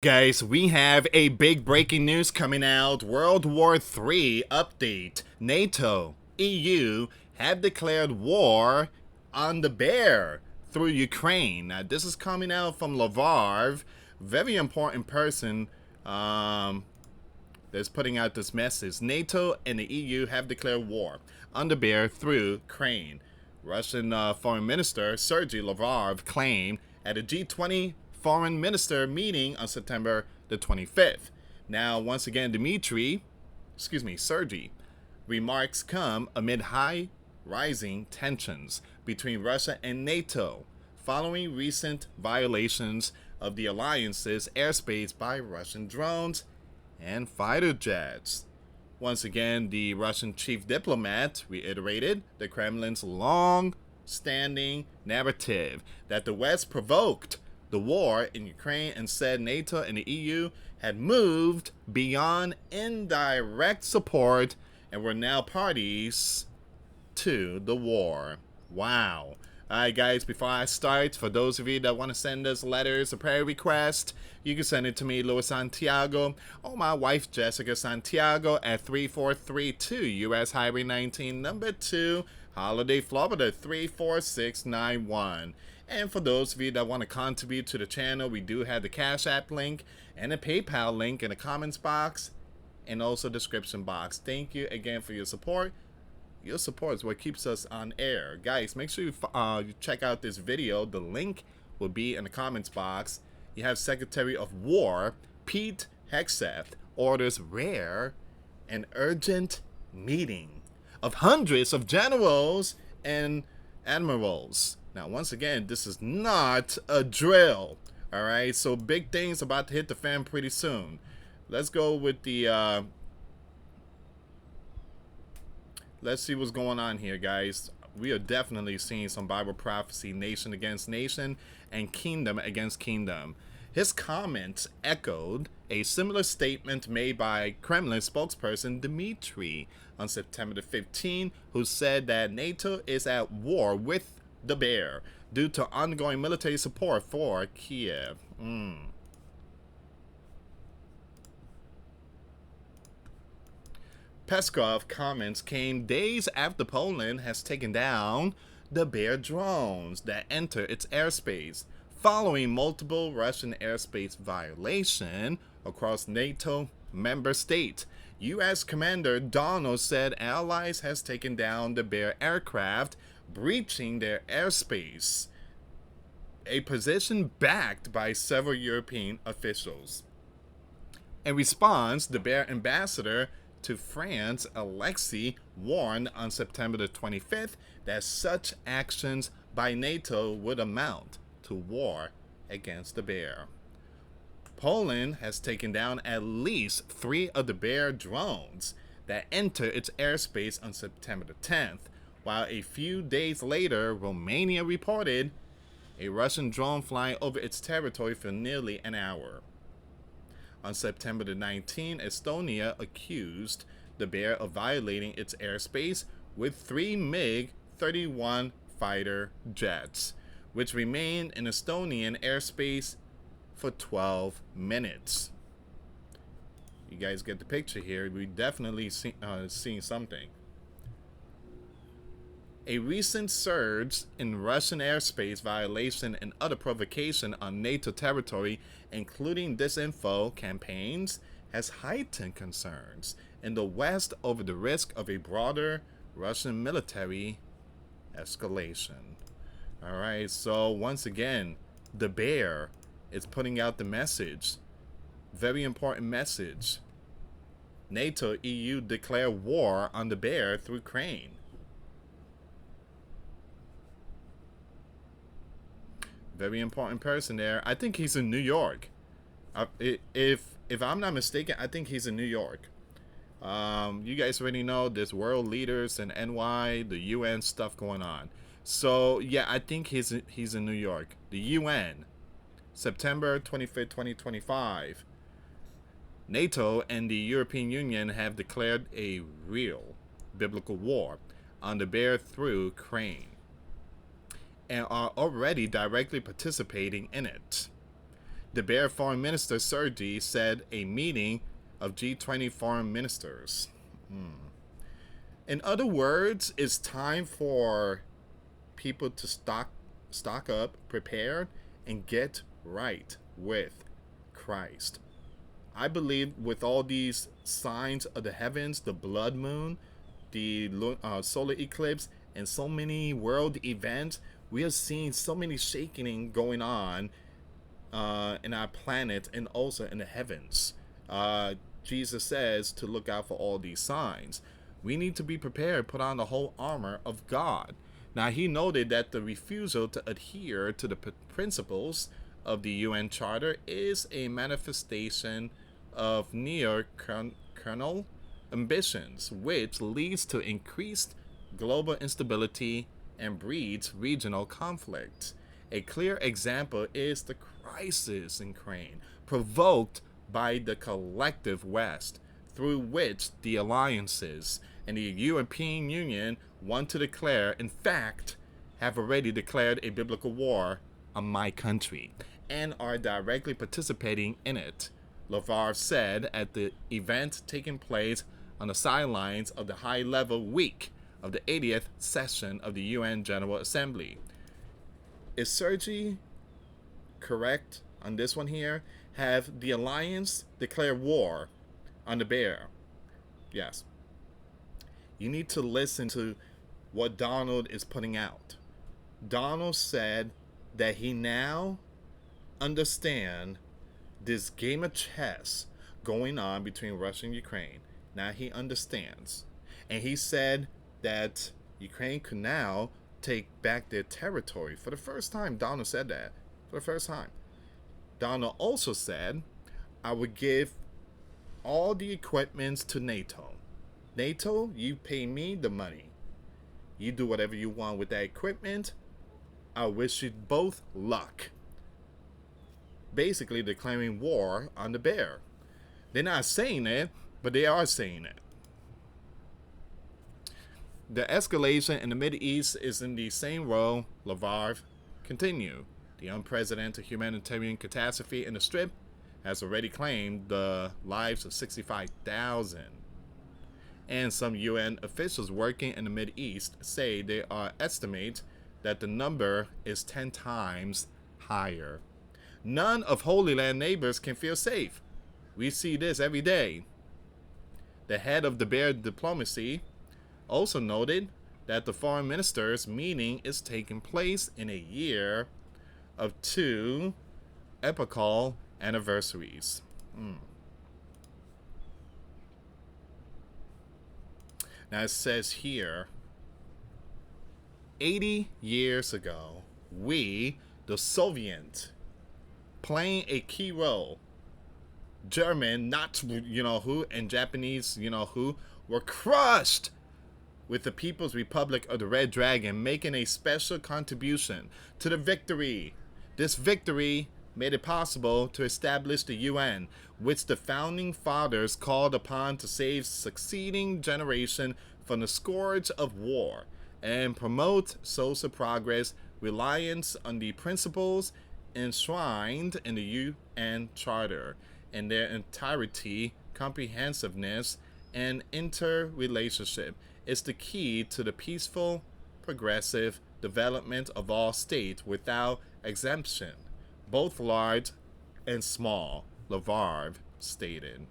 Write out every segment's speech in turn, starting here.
Guys, we have a big breaking news coming out. World War III update. NATO, EU have declared war on the bear through Ukraine. Now, this is coming out from Lavrov, very important person that's putting out this message. NATO and the EU have declared war on the bear through Ukraine. Russian Foreign Minister Sergei Lavrov claimed at a G20 foreign minister meeting on September the 25th. Now, once again, Sergei remarks come amid high rising tensions between Russia and NATO following recent violations of the alliance's airspace by Russian drones and fighter jets. Once again, the Russian chief diplomat reiterated the Kremlin's long-standing narrative that the West provoked the war in Ukraine and said NATO and the EU had moved beyond indirect support and were now parties to the war. Wow. Alright guys, before I start, for those of you that want to send us letters or prayer requests, you can send it to me, US Santiago, or my wife Jessica Santiago at 3432 US Highway 19, number 2, Holiday, Florida 34691. And for those of you that want to contribute to the channel, we do have the Cash App link and a PayPal link in the comments box and also description box. Thank you again for your support. Your support is what keeps us on air. Guys, make sure you check out this video. The link will be in the comments box. You have Secretary of War Pete Hegseth orders rare and urgent meeting of hundreds of generals and admirals. Now, once again, this is not a drill. All right, so big things about to hit the fan pretty soon. Let's go with the let's see what's going on here, guys. We are definitely seeing some Bible prophecy, nation against nation and kingdom against kingdom. His comments echoed a similar statement made by Kremlin spokesperson Dmitry on September the 15th, who said that NATO is at war with the bear due to ongoing military support for Kiev. Peskov comments came days after Poland has taken down the bear drones that enter its airspace, following multiple Russian airspace violation across NATO member states. U.S. Commander Donald said allies has taken down the bear aircraft breaching their airspace, a position backed by several European officials. In response, the bear ambassador to France, Alexei, warned on September the 25th that such actions by NATO would amount to war against the bear. Poland has taken down at least 3 of the bear drones that entered its airspace on September the 10th, while a few days later, Romania reported a Russian drone flying over its territory for nearly an hour. On September the 19th, Estonia accused the bear of violating its airspace with 3 MiG-31 fighter jets, which remained in Estonian airspace for 12 minutes. You guys get the picture here. We definitely seen something. A recent surge in Russian airspace violation and other provocation on NATO territory, including disinfo campaigns, has heightened concerns in the West over the risk of a broader Russian military escalation. All right, so once again, the bear is putting out the message. Very important message. NATO, EU declare war on the bear through Ukraine. Very important person there. I think he's in New York. If I'm not mistaken, I think he's in New York. You guys already know there's world leaders and NY, the UN stuff going on. So yeah, I think he's in New York. The UN, September 25th, 2025. NATO and the European Union have declared a real biblical war on the bear through Ukraine and are already directly participating in it. The Bear Foreign Minister Sergei said a meeting of G20 foreign ministers. In other words, it's time for people to stock up, prepare, and get right with Christ. I believe with all these signs of the heavens, the blood moon, the solar eclipse, and so many world events, we are seeing so many shaking going on in our planet and also in the heavens. Jesus says to look out for all these signs. We need to be prepared, put on the whole armor of God. Now, he noted that the refusal to adhere to the principles of the UN Charter is a manifestation of neo-colonial ambitions, which leads to increased global instability and breeds regional conflict. A clear example is the crisis in Ukraine, provoked by the collective West, through which the alliances and the European Union want to declare, in fact, have already declared a biblical war on my country and are directly participating in it. Lavrov said at the event taking place on the sidelines of the high-level week of the 80th session of the UN General Assembly. Is Sergei correct on this one here? Have the alliance declare war on the bear? Yes. You need to listen to what Donald is putting out. Donald said that he now understands this game of chess going on between Russia and Ukraine. Now he understands. And he said that Ukraine could now take back their territory. For the first time, Donald said that. For the first time. Donald also said, I would give all the equipments to NATO. NATO, you pay me the money. You do whatever you want with that equipment. I wish you both luck. Basically declaring war on the bear. They're not saying it, but they are saying it. The escalation in the Mideast is in the same role Lavrov continued. The unprecedented humanitarian catastrophe in the Strip has already claimed the lives of 65,000. And some UN officials working in the Mideast say they estimate that the number is 10 times higher. None of Holy Land neighbors can feel safe. We see this every day. The head of the bear diplomacy also noted that the foreign ministers' meeting is taking place in a year of two epochal anniversaries. Now it says here, 80 years ago, we, the Soviet, playing a key role, German, not who, and Japanese, who, were crushed with the People's Republic of the Red Dragon, making a special contribution to the victory. This victory made it possible to establish the UN, which the founding fathers called upon to save succeeding generation from the scourge of war and promote social progress, reliance on the principles enshrined in the UN Charter in their entirety. Comprehensiveness and interrelationship is the key to the peaceful, progressive development of all states without exemption, both large and small, Lavrov stated.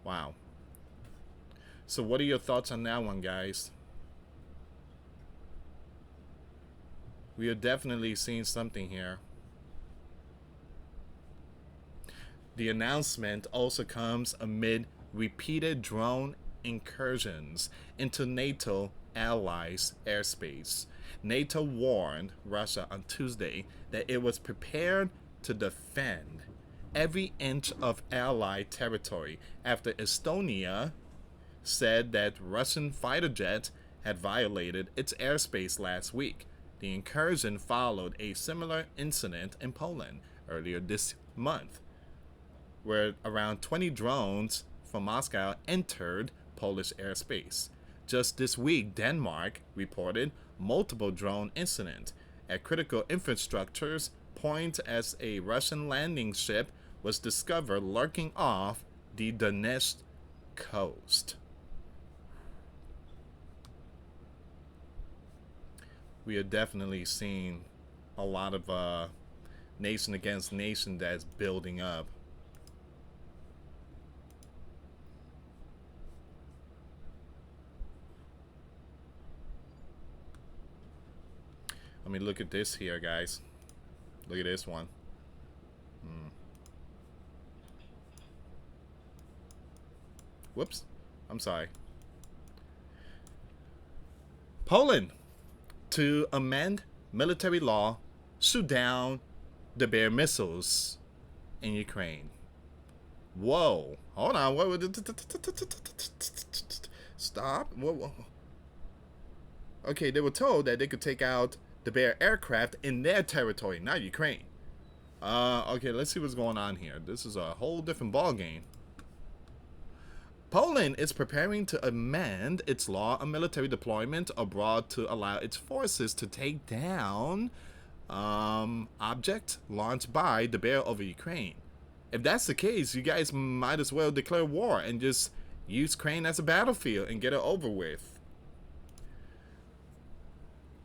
Wow. So what are your thoughts on that one, guys? We are definitely seeing something here. The announcement also comes amid repeated drone incursions into NATO allies' airspace. NATO warned Russia on Tuesday that it was prepared to defend every inch of allied territory after Estonia said that Russian fighter jets had violated its airspace last week. The incursion followed a similar incident in Poland earlier this month, where around 20 drones from Moscow entered Polish airspace. Just this week, Denmark reported multiple drone incidents, at critical infrastructures point as a Russian landing ship was discovered lurking off the Donetsk coast. We are definitely seeing a lot of nation against nation that's building up. I mean, look at this here, guys. Look at this one. Whoops. I'm sorry. Poland to amend military law, shoot down the Bear missiles in Ukraine. Whoa. Hold on. Stop. Whoa. Okay, they were told that they could take out the Bear aircraft in their territory, not Ukraine. Okay, let's see what's going on here. This is a whole different ball game. Poland is preparing to amend its law on military deployment abroad to allow its forces to take down object launched by the Bear over Ukraine. If that's the case, you guys might as well declare war and just use Ukraine as a battlefield and get it over with.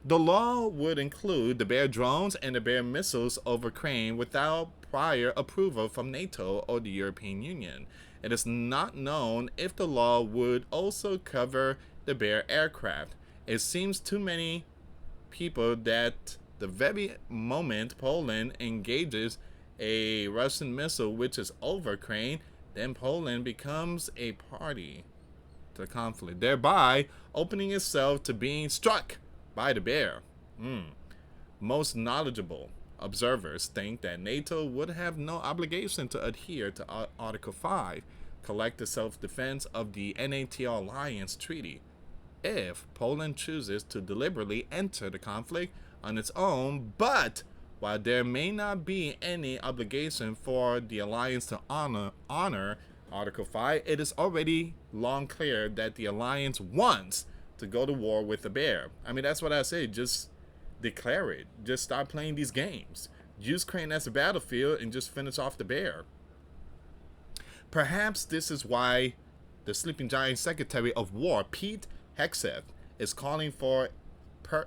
The law would include the Bear drones and the Bear missiles over Ukraine without prior approval from NATO or the European Union. It is not known if the law would also cover the Bear aircraft. It seems to many people that the very moment Poland engages a Russian missile which is over Ukraine, then Poland becomes a party to the conflict, thereby opening itself to being struck by the Bear. Most knowledgeable observers think that NATO would have no obligation to adhere to Article 5, collective self-defense of the NATO Alliance Treaty, if Poland chooses to deliberately enter the conflict on its own. But while there may not be any obligation for the alliance to honor Article 5, it is already long clear that the alliance wants to go to war with the Bear. I mean, that's what I say. Just declare it. Just start playing these games. Use Ukraine as a battlefield and just finish off the Bear. Perhaps this is why the Sleeping Giant Secretary of War, Pete Hegseth, is calling for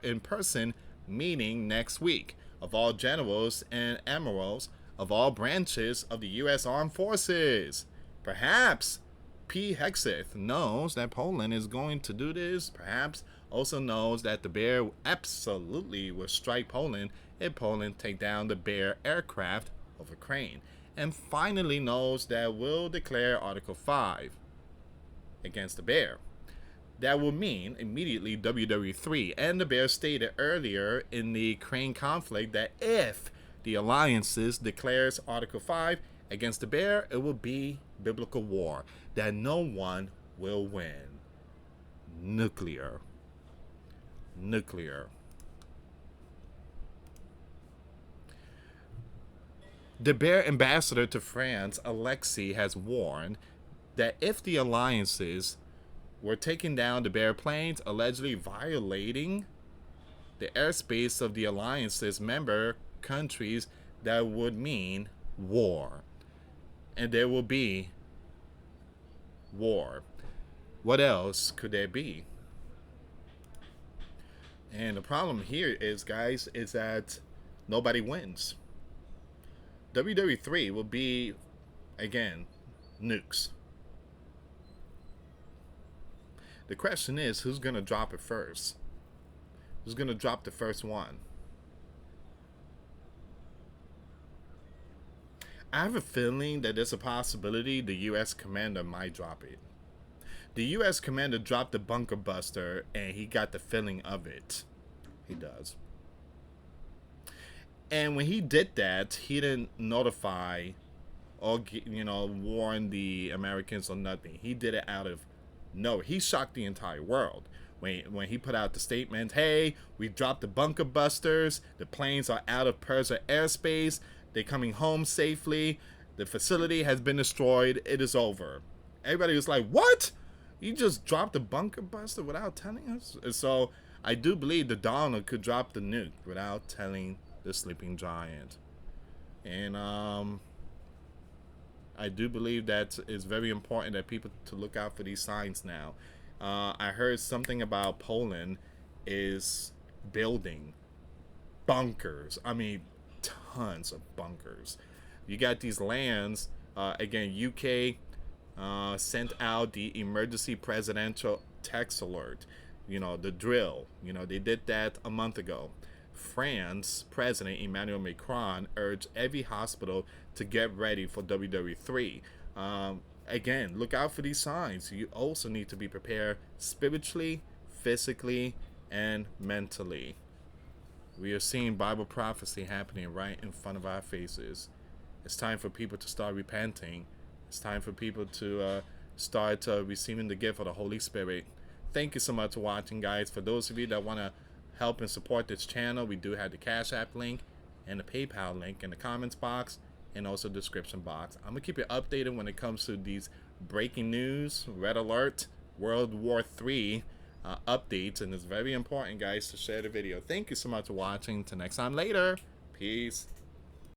in-person meeting next week of all generals and admirals of all branches of the U.S. Armed Forces. Perhaps P. Hegseth knows that Poland is going to do this, perhaps also knows that the Bear absolutely will strike Poland if Poland take down the Bear aircraft over Ukraine, and finally knows that we'll declare Article 5 against the Bear. That will mean immediately WWII and the Bear stated earlier in the Ukraine conflict that if the alliances declares Article 5 against the Bear, it will be biblical war that no one will win. Nuclear. The Bear ambassador to France, Alexei, has warned that if the alliances were taking down the Bear planes, allegedly violating the airspace of the alliance's member countries, that would mean war. And there will be war. What else could there be? And the problem here is, guys, is that nobody wins. WWII will be, again, nukes. The question is, who's going to drop it first? Who's going to drop the first one? I have a feeling that there's a possibility the U.S. commander might drop it. The U.S. commander dropped the bunker buster, and he got the feeling of it. He does. And when he did that, he didn't notify or, warn the Americans or nothing. He did it out of no. He shocked the entire world. When he put out the statement, hey, we dropped the bunker busters. The planes are out of Persia airspace. They're coming home safely. The facility has been destroyed. It is over. Everybody was like, what? You just dropped a bunker buster without telling us? And so I do believe the Donald could drop the nuke without telling the sleeping giant. And I do believe that it's very important that people to look out for these signs now. I heard something about Poland is building bunkers. I mean, tons of bunkers. You got these lands. Again, UK sent out the emergency presidential text alert. You know, the drill. You know, they did that a month ago. France President Emmanuel Macron urged every hospital to get ready for WWII. Again, look out for these signs. You also need to be prepared spiritually, physically, and mentally. We are seeing Bible prophecy happening right in front of our faces. It's time for people to start repenting. It's time for people to start receiving the gift of the Holy Spirit. Thank you so much for watching, guys. For those of you that want to help and support this channel, we do have the Cash App link and the PayPal link in the comments box and also description box. I'm going to keep you updated when it comes to these breaking news, red alert, World War III updates. And it's very important, guys, to share the video. Thank you so much for watching. Till next time later. Peace.